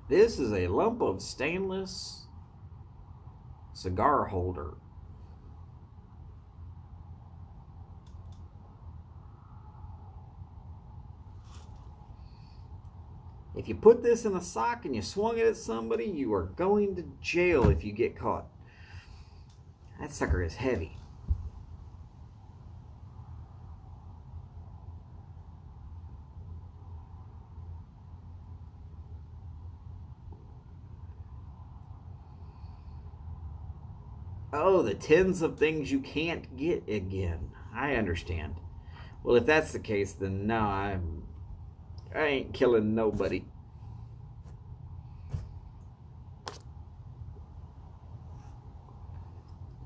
This is a lump of stainless cigar holder. If you put this in a sock and you swung it at somebody, you are going to jail if you get caught. That sucker is heavy. Oh, the tens of things you can't get again. I understand. Well, if that's the case, then no, I ain't killing nobody.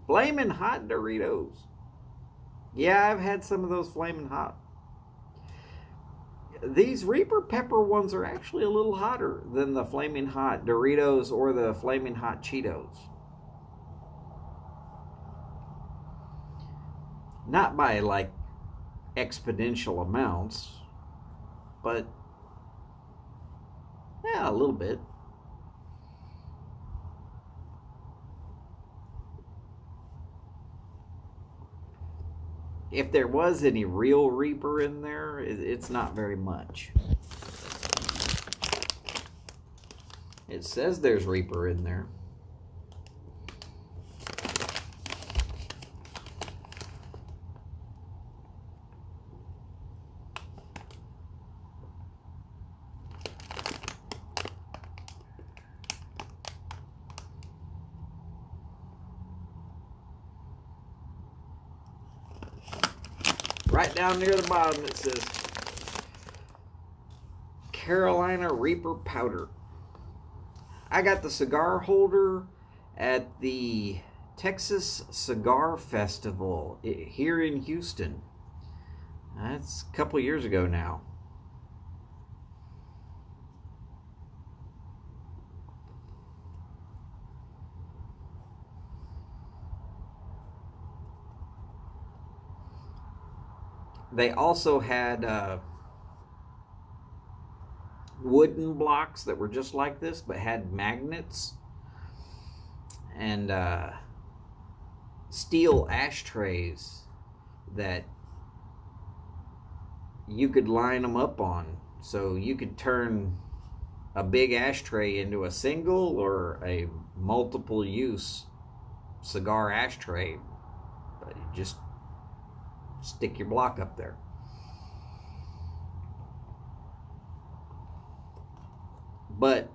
Flamin' hot Doritos. Yeah, I've had some of those flamin' hot. These Reaper Pepper ones are actually a little hotter than the flaming hot Doritos or the flaming hot Cheetos. Not by like exponential amounts, but yeah, a little bit. If there was any real Reaper in there, it's not very much. It says there's Reaper in there. Right down near the bottom it says Carolina Reaper Powder. I got the cigar holder at the Texas Cigar Festival here in Houston. That's a couple years ago now. They also had wooden blocks that were just like this but had magnets, and steel ashtrays that you could line them up on, so you could turn a big ashtray into a single or a multiple use cigar ashtray, but you just stick your block up there. But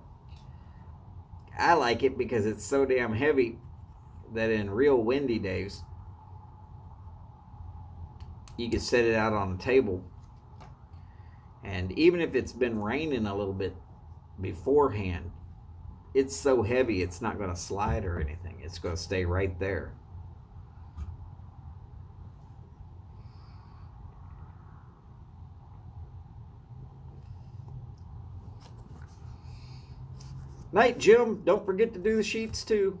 I like it because it's so damn heavy that in real windy days, you can set it out on a table. And even if it's been raining a little bit beforehand, it's so heavy it's not going to slide or anything. It's going to stay right there. Night, Jim. Don't forget to do the sheets too.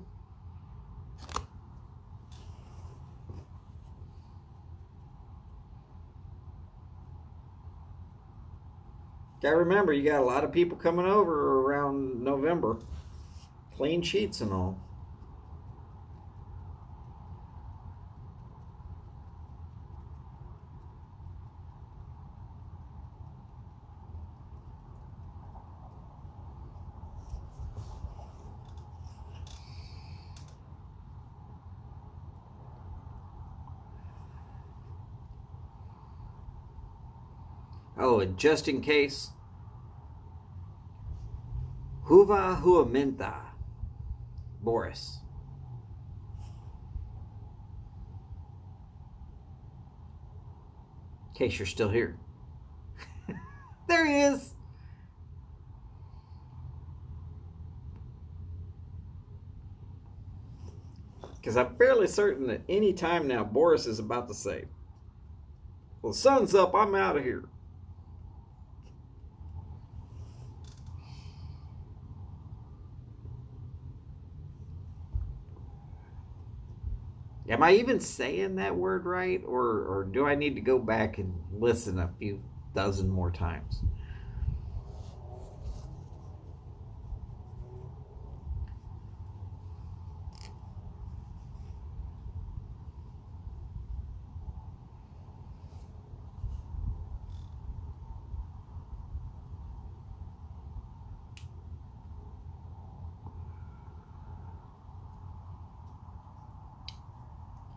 Gotta remember, you got a lot of people coming over around November. Clean sheets and all. Oh, and just in case, Huva Huamenta, Boris. In case you're still here. There he is. Because I'm fairly certain that any time now Boris is about to say, well, the sun's up, I'm out of here. Am I even saying that word right? Or do I need to go back and listen a few dozen more times?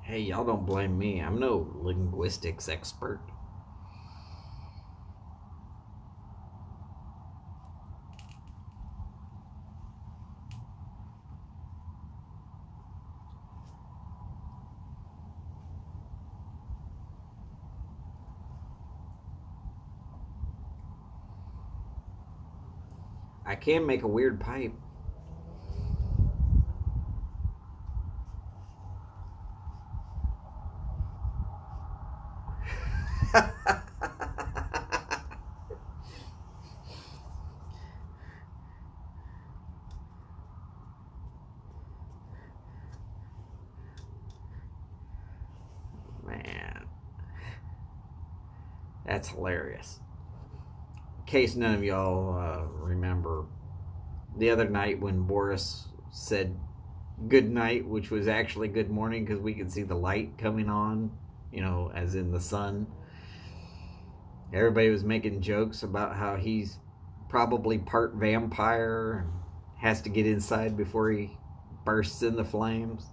Hey, y'all don't blame me. I'm no linguistics expert. I can make a weird pipe. Man, that's hilarious. In case none of y'all remember, the other night when Boris said good night, which was actually good morning because we could see the light coming on, as in the sun. Everybody was making jokes about how he's probably part vampire and has to get inside before he bursts into flames.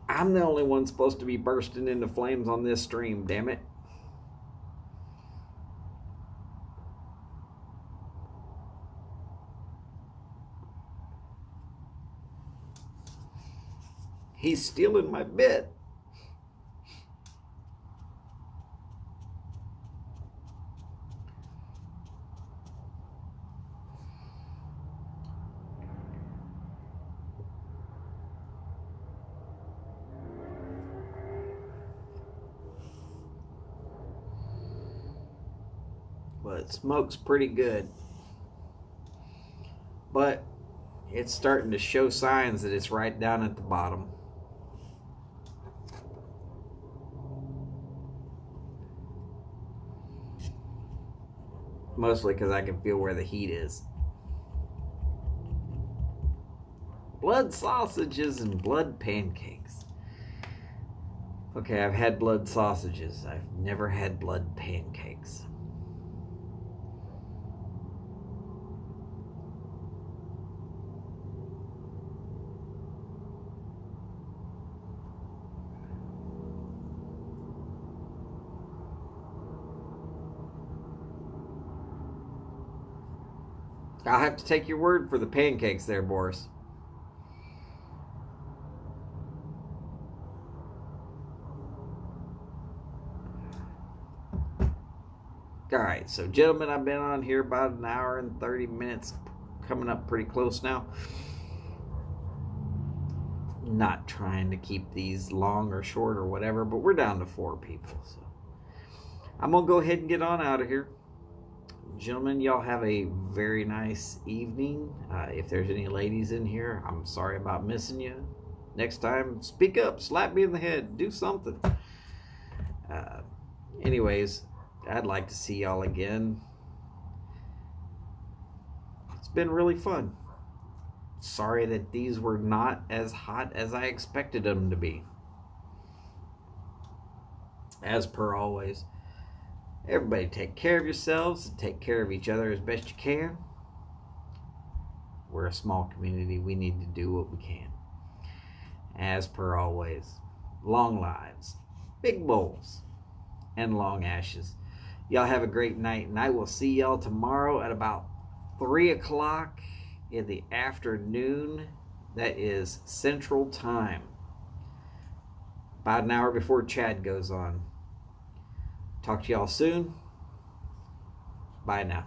I'm the only one supposed to be bursting into flames on this stream, damn it. He's stealing my bit. Well, it smokes pretty good. But it's starting to show signs that it's right down at the bottom. Mostly because I can feel where the heat is. Blood sausages and blood pancakes. Okay, I've had blood sausages. I've never had blood pancakes. I'll have to take your word for the pancakes there, Boris. Alright, so gentlemen, I've been on here about an hour and 30 minutes, coming up pretty close now. Not trying to keep these long or short or whatever, but we're down to 4 people, so I'm gonna go ahead and get on out of here. Gentlemen, y'all have a very nice evening. If there's any ladies in here, I'm sorry about missing you. Next time, speak up, slap me in the head, do something. Anyways, I'd like to see y'all again. It's been really fun. Sorry that these were not as hot as I expected them to be. As per always, everybody take care of yourselves and take care of each other as best you can. We're a small community. We need to do what we can. As per always, long lives, big bowls, and long ashes. Y'all have a great night, and I will see y'all tomorrow at about 3 o'clock in the afternoon. That is Central Time. About an hour before Chad goes on. Talk to y'all soon. Bye now.